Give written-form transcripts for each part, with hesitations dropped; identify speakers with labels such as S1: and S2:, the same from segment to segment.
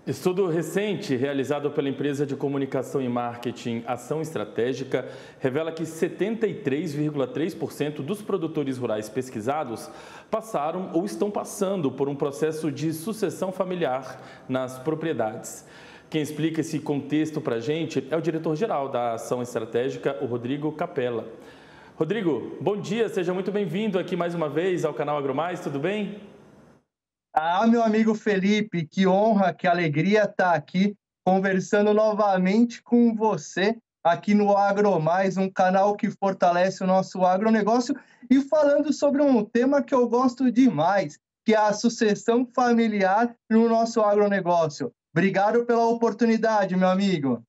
S1: Estudo recente realizado pela empresa de comunicação e marketing Ação Estratégica revela que 73,3% dos produtores rurais pesquisados passaram ou estão passando por um processo de sucessão familiar nas propriedades. Quem explica esse contexto para a gente é o diretor-geral da Ação Estratégica, o Rodrigo Capella. Rodrigo, bom dia, seja muito bem-vindo aqui mais uma vez ao canal AgroMais, tudo bem?
S2: Meu amigo Felipe, que honra, que alegria estar aqui conversando novamente com você aqui no AgroMais, um canal que fortalece o nosso agronegócio e falando sobre um tema que eu gosto demais, que é a sucessão familiar no nosso agronegócio. Obrigado pela oportunidade, meu amigo.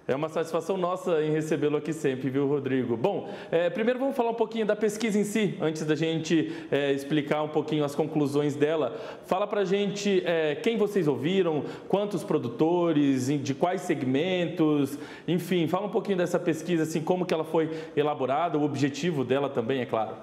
S1: É uma satisfação nossa em recebê-lo aqui sempre, viu, Rodrigo? Bom, primeiro vamos falar um pouquinho da pesquisa em si, antes da gente explicar um pouquinho as conclusões dela. Fala pra gente quem vocês ouviram, quantos produtores, de quais segmentos, enfim, fala um pouquinho dessa pesquisa, assim, como que ela foi elaborada, o objetivo dela também, é claro.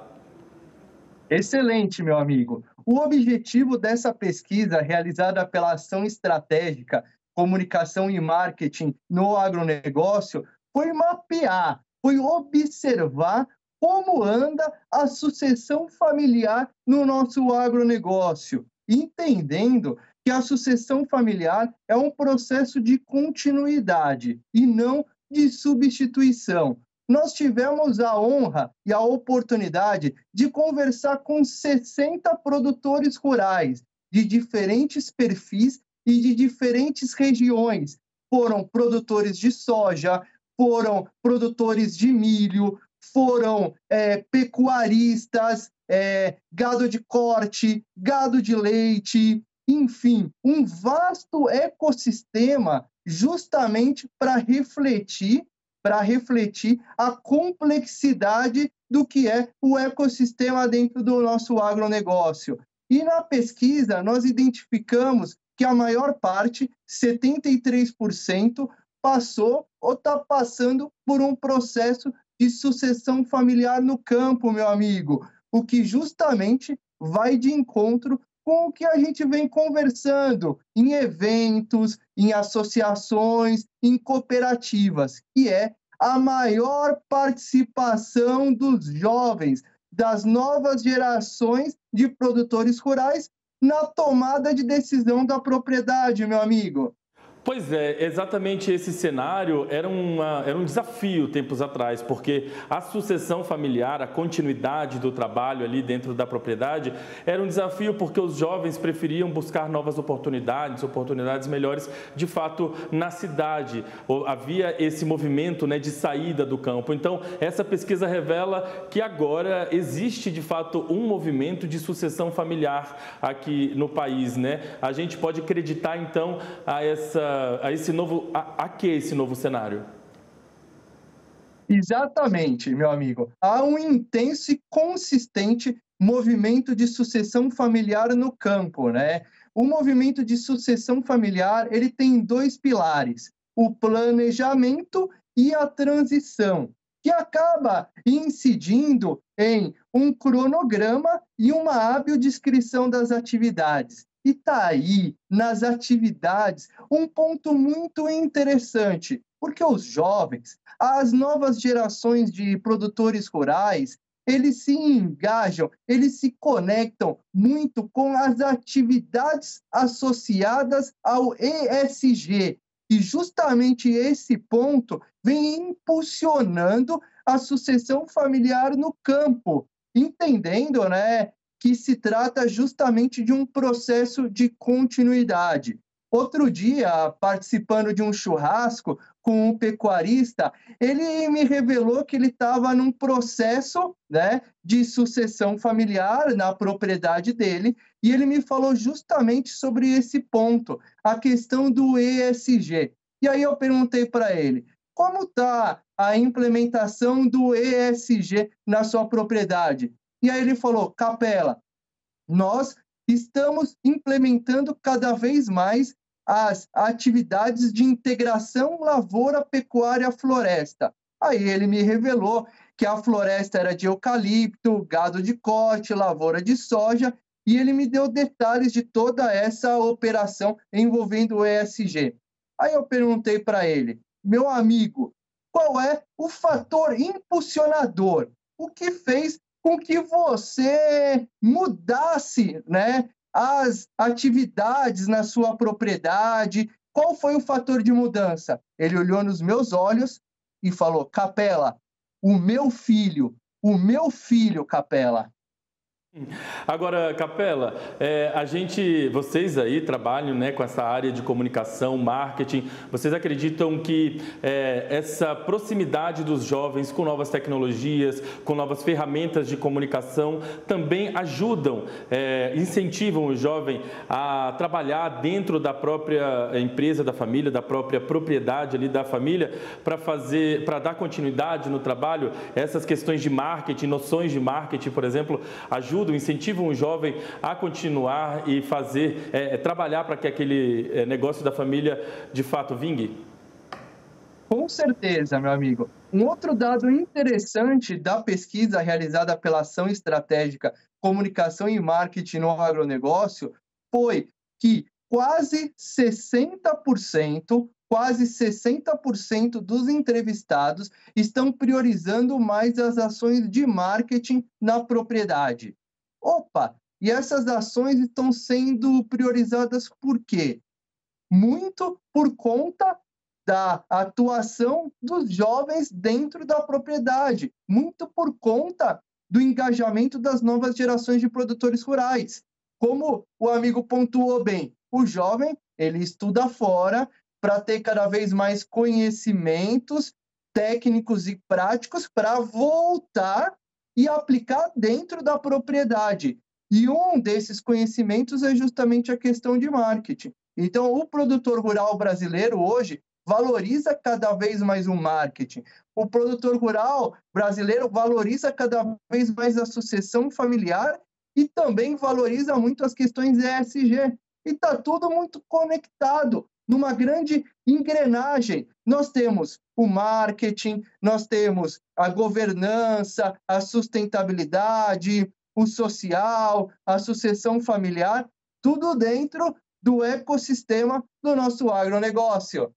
S2: Excelente, meu amigo. O objetivo dessa pesquisa, realizada pela Ação Estratégica, Comunicação e Marketing no Agronegócio, foi mapear, foi observar como anda a sucessão familiar no nosso agronegócio, entendendo que a sucessão familiar é um processo de continuidade e não de substituição. Nós tivemos a honra e a oportunidade de conversar com 60 produtores rurais de diferentes perfis e de diferentes regiões. Foram produtores de soja, foram produtores de milho, foram pecuaristas, gado de corte, gado de leite, enfim, um vasto ecossistema justamente para refletir a complexidade do que é o ecossistema dentro do nosso agronegócio. E na pesquisa, nós identificamos que a maior parte, 73%, passou ou está passando por um processo de sucessão familiar no campo, meu amigo, o que justamente vai de encontro com o que a gente vem conversando em eventos, em associações, em cooperativas, que é a maior participação dos jovens, das novas gerações de produtores rurais na tomada de decisão da propriedade, meu amigo.
S1: Pois é, exatamente esse cenário era um desafio tempos atrás, porque a sucessão familiar, a continuidade do trabalho ali dentro da propriedade, era um desafio porque os jovens preferiam buscar novas oportunidades, oportunidades melhores, de fato, na cidade. Havia esse movimento, né, de saída do campo. Então, essa pesquisa revela que agora existe, de fato, um movimento de sucessão familiar aqui no país, né? A gente pode acreditar, então, a que esse novo cenário?
S2: Exatamente, meu amigo. Há um intenso e consistente movimento de sucessão familiar no campo, né? O movimento de sucessão familiar, ele tem dois pilares: o planejamento e a transição, que acaba incidindo em um cronograma e uma hábil descrição das atividades. E está aí, nas atividades, um ponto muito interessante, porque os jovens, as novas gerações de produtores rurais, eles se engajam, eles se conectam muito com as atividades associadas ao ESG. E justamente esse ponto vem impulsionando a sucessão familiar no campo, entendendo, né, que se trata justamente de um processo de continuidade. Outro dia, participando de um churrasco com um pecuarista, ele me revelou que ele estava num processo, né, de sucessão familiar na propriedade dele, e ele me falou justamente sobre esse ponto, a questão do ESG. E aí eu perguntei para ele, como está a implementação do ESG na sua propriedade? E aí ele falou, Capella, nós estamos implementando cada vez mais as atividades de integração lavoura, pecuária, floresta. Aí ele me revelou que a floresta era de eucalipto, gado de corte, lavoura de soja e ele me deu detalhes de toda essa operação envolvendo o ESG. Aí eu perguntei para ele, meu amigo, qual é o fator impulsionador? O que fez com que você mudasse, né, as atividades na sua propriedade? Qual foi o fator de mudança? Ele olhou nos meus olhos e falou, Capela, o meu filho, Capela.
S1: Agora, Capela, vocês aí trabalham, né, com essa área de comunicação, marketing. Vocês acreditam que essa proximidade dos jovens com novas tecnologias, com novas ferramentas de comunicação, também ajudam, incentivam o jovem a trabalhar dentro da própria empresa da família, da própria propriedade ali da família, para dar continuidade no trabalho? Essas questões de marketing, noções de marketing, por exemplo, ajudam, incentivam o jovem a continuar e trabalhar para que aquele negócio da família de fato vingue?
S2: Com certeza, meu amigo. Um outro dado interessante da pesquisa realizada pela Ação Estratégica Comunicação e Marketing no Agronegócio foi que quase 60% dos entrevistados estão priorizando mais as ações de marketing na propriedade. Opa, e essas ações estão sendo priorizadas por quê? Muito por conta da atuação dos jovens dentro da propriedade, muito por conta do engajamento das novas gerações de produtores rurais. Como o amigo pontuou bem, o jovem, ele estuda fora para ter cada vez mais conhecimentos técnicos e práticos para voltar e aplicar dentro da propriedade. E um desses conhecimentos é justamente a questão de marketing. Então, o produtor rural brasileiro hoje valoriza cada vez mais o marketing. O produtor rural brasileiro valoriza cada vez mais a sucessão familiar e também valoriza muito as questões ESG. E está tudo muito conectado numa grande engrenagem. Nós temos o marketing, nós temos a governança, a sustentabilidade, o social, a sucessão familiar, tudo dentro do ecossistema do nosso agronegócio.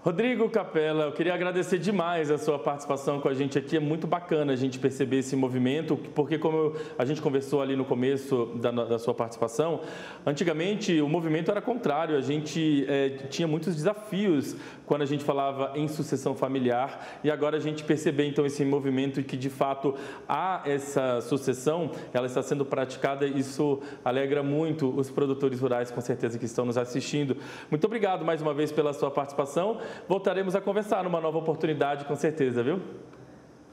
S1: Rodrigo Capela, eu queria agradecer demais a sua participação com a gente aqui. É muito bacana a gente perceber esse movimento, porque como a gente conversou ali no começo da sua participação, antigamente o movimento era contrário. A gente tinha muitos desafios quando a gente falava em sucessão familiar e agora a gente percebe então esse movimento e que de fato há essa sucessão, ela está sendo praticada. Isso alegra muito os produtores rurais, com certeza, que estão nos assistindo. Muito obrigado mais uma vez pela sua participação. Voltaremos a conversar numa nova oportunidade, com certeza, viu?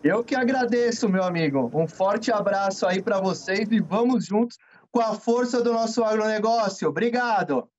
S2: Eu que agradeço, meu amigo. Um forte abraço aí para vocês e vamos juntos com a força do nosso agronegócio. Obrigado!